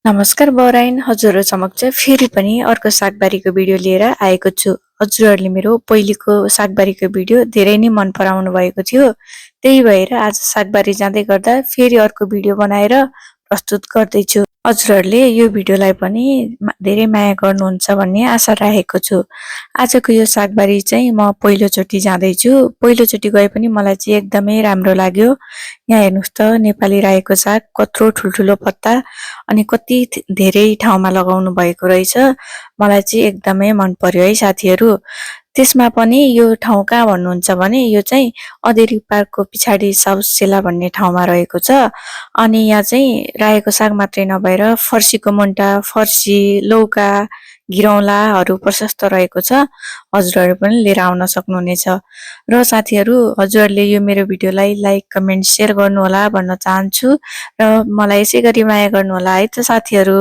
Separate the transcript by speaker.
Speaker 1: नमस्कार बौराइन हजुरहरु समक्ष फेरि पनि अर्को सागबारीको भिडियो लिएर आएको छु। हजुरहरुले मेरो पहिलेको सागबारीको भिडियो धेरै नै मन पराउनु भएको थियो। त्यही भएर आज सागबारी जाँदै गर्दा फेरि अर्को भिडियो बनाएर प्रस्तुत गर्दै छु। हजुरहरुले यो भिडियोलाई पनि धेरै माया गर्नुहुन्छ भन्ने आशा राखेको छु। आजको यो सागबारी चाहिँ म पहिलोचोटी जाँदै छु। पहिलोचोटी गए पनि मलाई चाहिँ एकदमै राम्रो लाग्यो। यहाँ हेर्नुस् त नेपाली रायोको साग कत्रो ठुलठुलो पत्ता अनि कति धेरै ठाउँमा लगाउनु भएको रहेछ। मलाई चाहिँ एकदमै मन पर्यो है साथीहरु। त्यसमा पनि यो ठाउँ कहाँ भन्नुहुन्छ भने यो चाहिँ अदेरी पार्कको पिछाडी साउथ सेला भन्ने ठाउँमा रहेको छ। अनि यहाँ चाहिँ रायोको साग मात्रै नभएर फर्सीको मुन्टा, फर्सी, लौका, घिरौँलाहरू प्रशस्त रहेको छ। हजुरहरु पनि लिएर आउन सक्नुहुनेछ। र साथीहरु हजुरहरुले यो मेरो भिडियोलाई लाइक, कमेन्ट, शेयर गर्नु होला भन्न चाहन्छु र मलाई यसै गरी माया गर्नु होला है त साथीहरु।